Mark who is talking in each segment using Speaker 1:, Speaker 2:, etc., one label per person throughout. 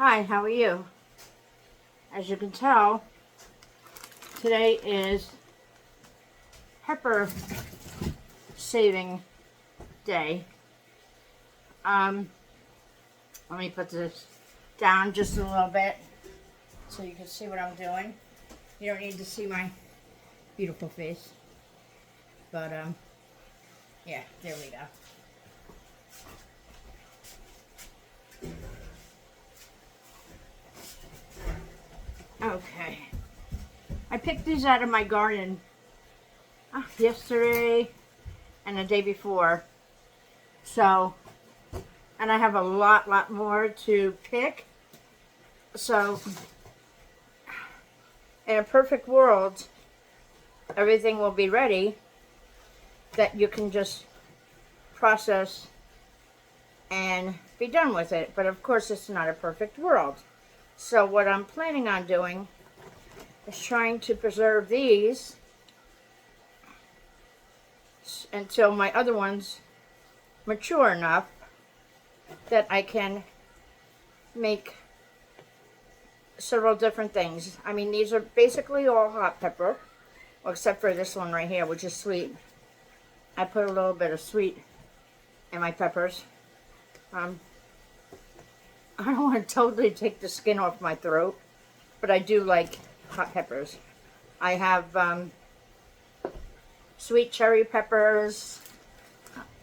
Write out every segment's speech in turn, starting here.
Speaker 1: Hi, how are you? As you can tell, today is pepper saving day. Let me put this down just a little bit so you can see what I'm doing. You don't need to see my beautiful face, but yeah, there we go. Okay, I picked these out of my garden yesterday and the day before. So, and I have a lot more to pick. So, in a perfect world, everything will be ready that you can just process and be done with it. But of course, it's not a perfect world. So what I'm planning on doing is trying to preserve these until my other ones mature enough that I can make several different things. I mean, these are basically all hot pepper, well, except for this one right here, which is sweet. I put a little bit of sweet in my peppers. I don't want to totally take the skin off my throat, but I do like hot peppers. I have sweet cherry peppers.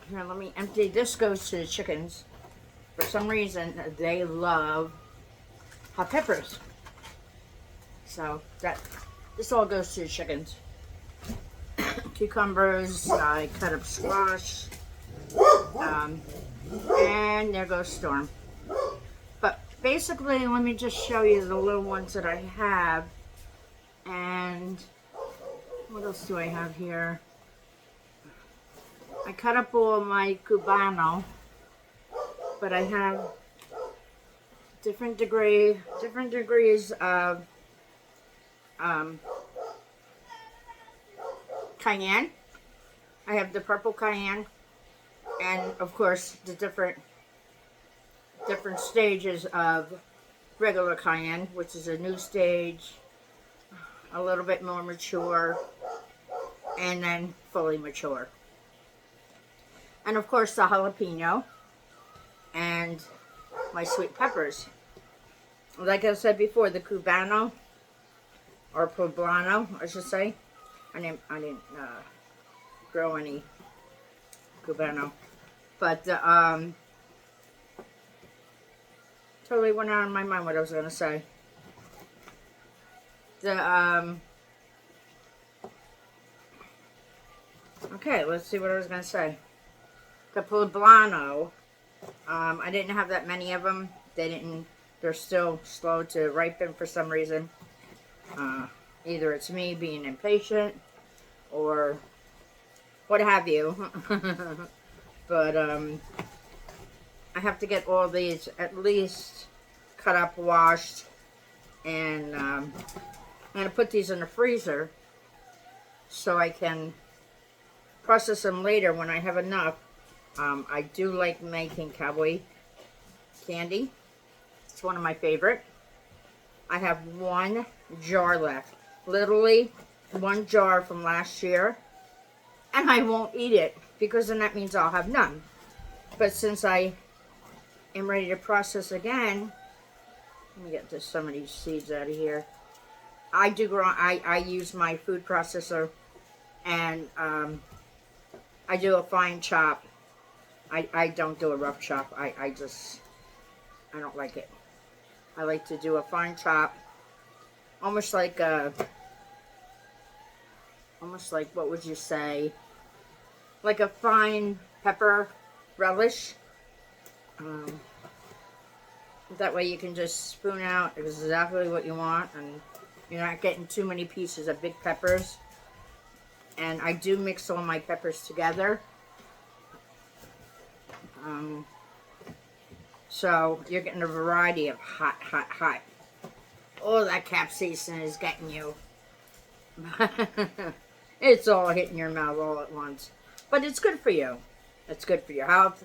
Speaker 1: Here, let me empty. This goes to the chickens. For some reason, they love hot peppers. So this all goes to the chickens. Cucumbers, I cut up squash, and there goes Storm. But basically, let me just show you the little ones that I have. And what else do I have here? I cut up all my Cubano, but I have different degrees of cayenne. I have the purple cayenne, and of course the different stages of regular cayenne, which is a new stage, a little bit more mature, and then fully mature. And of course the jalapeno and my sweet peppers. Like I said before, the Cubano, or poblano, I should say. I didn't grow any Cubano, but totally went out of my mind what I was gonna say. Okay, let's see what I was gonna say. The poblano. I didn't have that many of them. They're still slow to ripen for some reason. Either it's me being impatient or what have you. But I have to get all these at least cut up, washed, and I'm going to put these in the freezer so I can process them later when I have enough. I do like making cowboy candy. It's one of my favorite. I have one jar left. Literally one jar from last year. And I won't eat it because then that means I'll have none. But since I am ready to process again, let me get some of these seeds out of here. I use my food processor, and I do a fine chop. I don't do a rough chop. I don't like it. I like to do a fine chop, almost like what would you say? Like a fine pepper relish. That way you can just spoon out exactly what you want, and you're not getting too many pieces of big peppers. And I do mix all my peppers together. So you're getting a variety of hot. Oh, that capsaicin is getting you. It's all hitting your mouth all at once. But it's good for you. It's good for your health.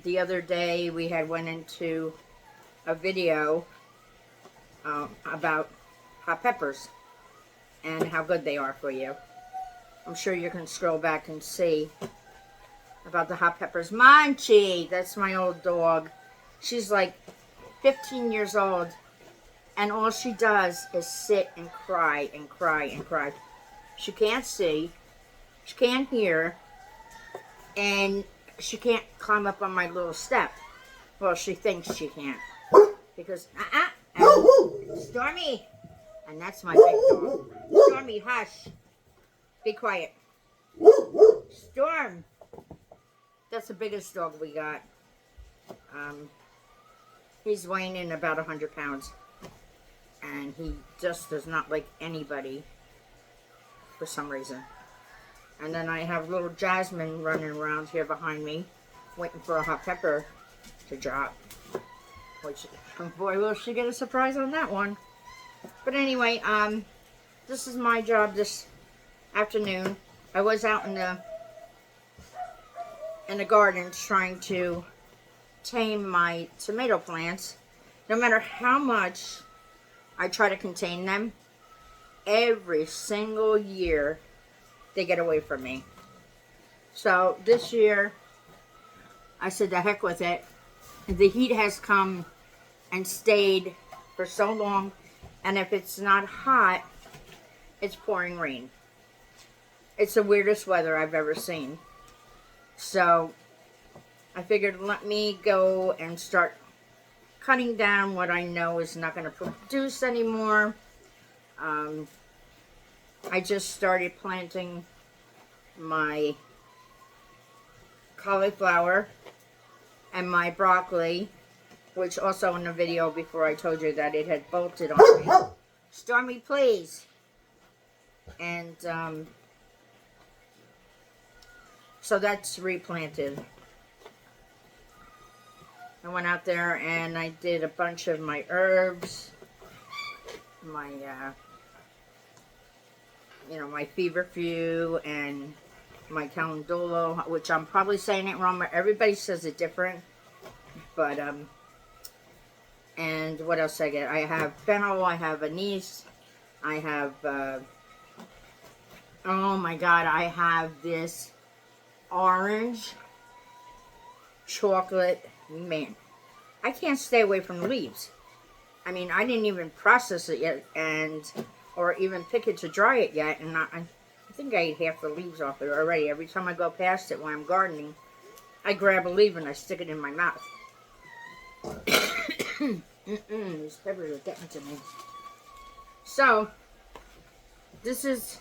Speaker 1: The other day we had went into a video about hot peppers and how good they are for you. I'm sure you can scroll back and see about the hot peppers. Monchi, that's my old dog. She's like 15 years old, and all she does is sit and cry and cry and cry. She can't see, she can't hear, and she can't climb up on my little step. Well, she thinks she can't. Because, Stormy! And that's my big dog. Stormy, hush. Be quiet. Storm! That's the biggest dog we got. He's weighing in about 100 pounds. And he just does not like anybody for some reason. And then I have little Jasmine running around here behind me, waiting for a hot pepper to drop. Which, boy, will she get a surprise on that one. But anyway, this is my job this afternoon. I was out in the gardens trying to tame my tomato plants. No matter how much I try to contain them, every single year they get away from me. So this year, I said the heck with it. The heat has come and stayed for so long, and if it's not hot, it's pouring rain. It's the weirdest weather I've ever seen. So I figured let me go and start cutting down what I know is not going to produce anymore. I just started planting my cauliflower and my broccoli, which also in the video before I told you that it had bolted on me. Stormy, please. And so that's replanted. I went out there and I did a bunch of my herbs, my my feverfew and my calendula, which I'm probably saying it wrong, but everybody says it different. But and what else I get? I have fennel, I have anise, I have oh my god, I have this orange chocolate. Man, I can't stay away from the leaves. I mean, I didn't even process it yet, or even pick it to dry it yet, and I think I ate half the leaves off it already. Every time I go past it when I'm gardening, I grab a leaf and I stick it in my mouth. These peppers are getting to me. So, this is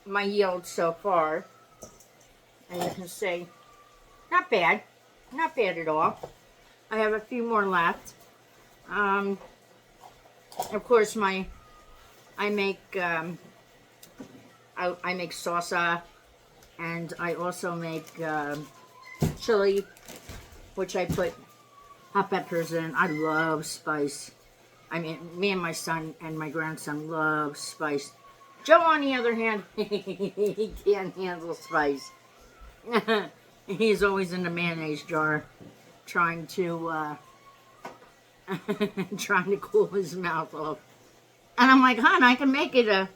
Speaker 1: my yield so far, and you can see, not bad. Not bad at all. I have a few more left. Of course, I make salsa, and I also make chili, which I put hot peppers in. I love spice. I mean, me and my son and my grandson love spice. Joe, on the other hand, he can't handle spice. He's always in the mayonnaise jar, trying to cool his mouth off. And I'm like, hon, I can make it a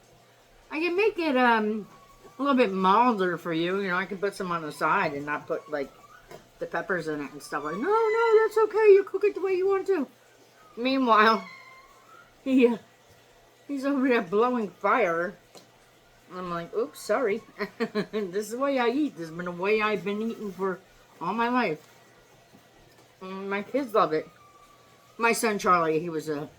Speaker 1: little bit milder for you. You know, I can put some on the side and not put like the peppers in it and stuff. Like, no, that's okay. You cook it the way you want to. Meanwhile, he's over there blowing fire. I'm like, oops, sorry. This is the way I eat. This has been the way I've been eating for all my life. My kids love it. My son Charlie, he was and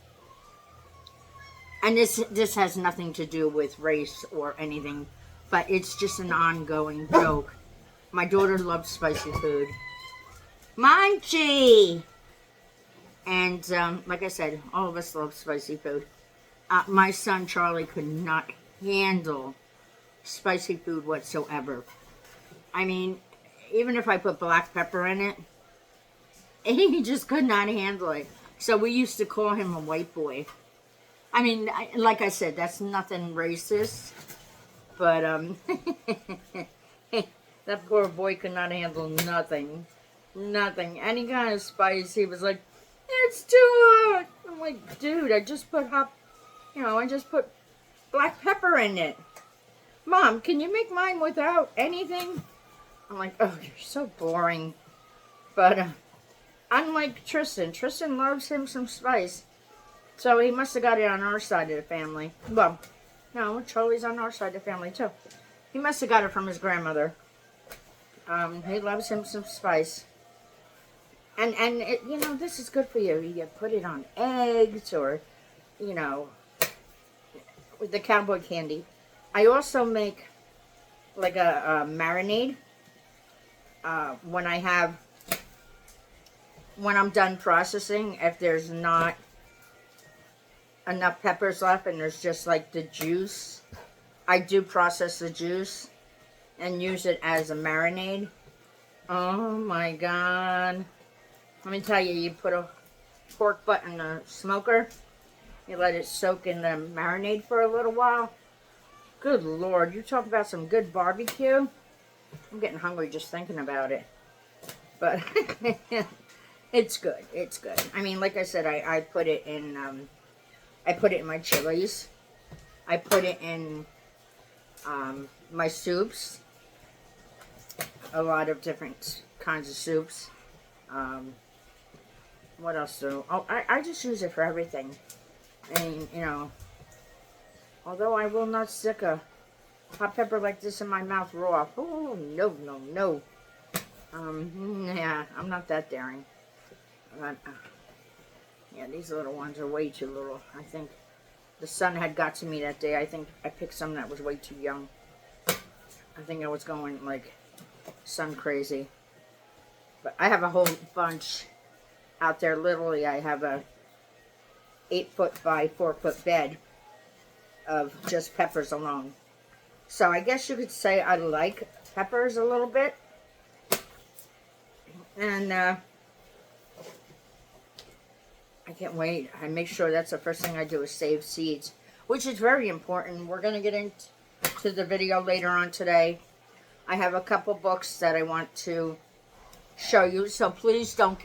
Speaker 1: this has nothing to do with race or anything, but it's just an ongoing joke. My daughter loves spicy food. Monchi! And like I said, all of us love spicy food. My son Charlie could not handle spicy food whatsoever. I mean, even if I put black pepper in it, he just could not handle it. So we used to call him a white boy. I mean, like I said, that's nothing racist, but that poor boy could not handle nothing. Any kind of spice. He was like, It's too hot. I'm like, dude, I just put I just put black pepper in it. Mom, can you make mine without anything? I'm like, oh, you're so boring. But unlike Tristan loves him some spice. So he must have got it on our side of the family. Well, no, Charlie's on our side of the family too. He must have got it from his grandmother. He loves him some spice. And it, this is good for you. You put it on eggs or, with the cowboy candy. I also make like a marinade when I'm done processing. If there's not enough peppers left and there's just like the juice, I do process the juice and use it as a marinade. Oh my God. Let me tell you, you put a pork butt in the smoker, you let it soak in the marinade for a little while. Good Lord, you talk about some good barbecue. I'm getting hungry just thinking about it. But it's good. It's good. I mean, like I said, I put it in my chilies. I put it in my soups. A lot of different kinds of soups. What else do? Oh, I just use it for everything. And, although I will not stick a hot pepper like this in my mouth raw. Oh, no, no, no. Yeah, I'm not that daring. But, yeah, these little ones are way too little. I think the sun had got to me that day. I think I picked some that was way too young. I think I was going, like, sun crazy. But I have a whole bunch out there. Literally, I have a 8-foot by 4-foot bed of just peppers alone. So I guess you could say I like peppers a little bit. And I can't wait. I make sure that's the first thing I do is save seeds, which is very important. We're going to get into the video later on today. I have a couple books that I want to show you, so please don't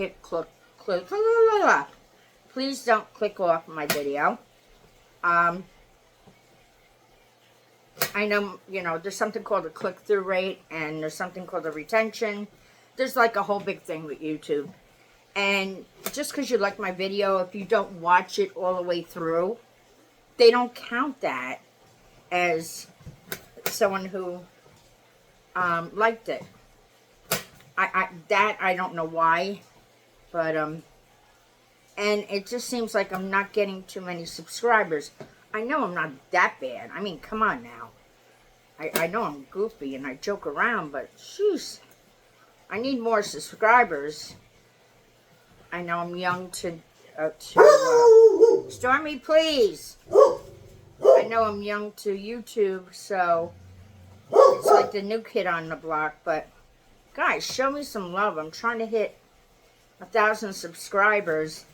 Speaker 1: please don't click off my video. I know, there's something called a click-through rate, and there's something called a retention. There's like a whole big thing with YouTube. And just because you like my video, if you don't watch it all the way through, they don't count that as someone who liked it. I don't know why, but and it just seems like I'm not getting too many subscribers. I know I'm not that bad. I mean, come on now. I know I'm goofy and I joke around, but jeez, I need more subscribers. I know I'm young Stormy, please. I know I'm young to YouTube, so it's like the new kid on the block, but guys, show me some love. I'm trying to hit 1,000 subscribers,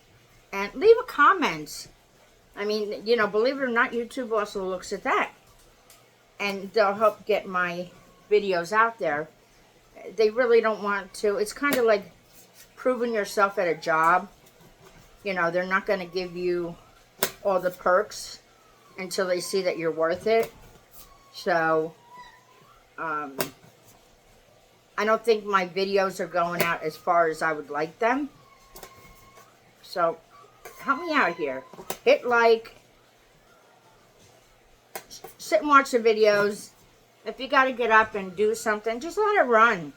Speaker 1: and leave a comment. I mean, believe it or not, YouTube also looks at that, and they'll help get my videos out there. They really don't want to. It's kind of like proving yourself at a job. They're not going to give you all the perks until they see that you're worth it. So, I don't think my videos are going out as far as I would like them. So, help me out here. Hit like. Sit and watch the videos. If you got to get up and do something, just let it run.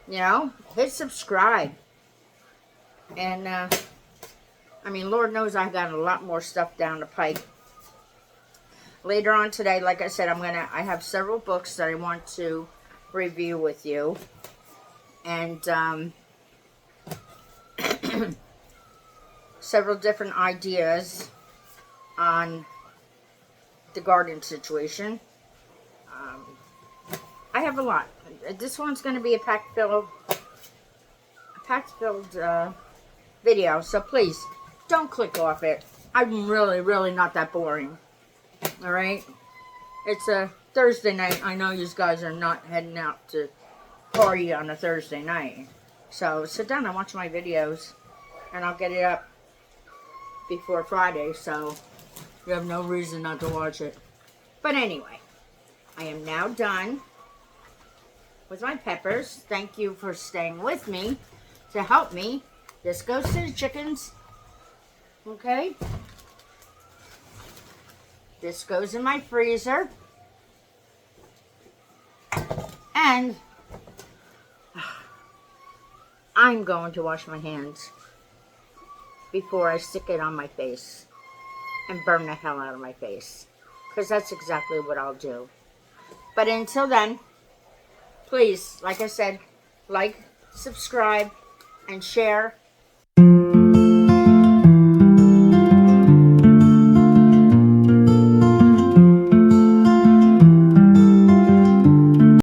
Speaker 1: Hit subscribe. And, I mean, Lord knows I've got a lot more stuff down the pike. Later on today, like I said, I have several books that I want to review with you. And, several different ideas on the garden situation. I have a lot. This one's going to be a pack-filled video, so please don't click off it. I'm really, really not that boring. All right? It's a Thursday night. I know you guys are not heading out to party on a Thursday night. So sit down and watch my videos. and I'll get it up before Friday, so you have no reason not to watch it. But anyway, I am now done with my peppers. Thank you for staying with me to help me. This goes to the chickens. Okay? This goes in my freezer. And I'm going to wash my hands before I stick it on my face and burn the hell out of my face. Because that's exactly what I'll do. But until then, please, like I said, like, subscribe, and share.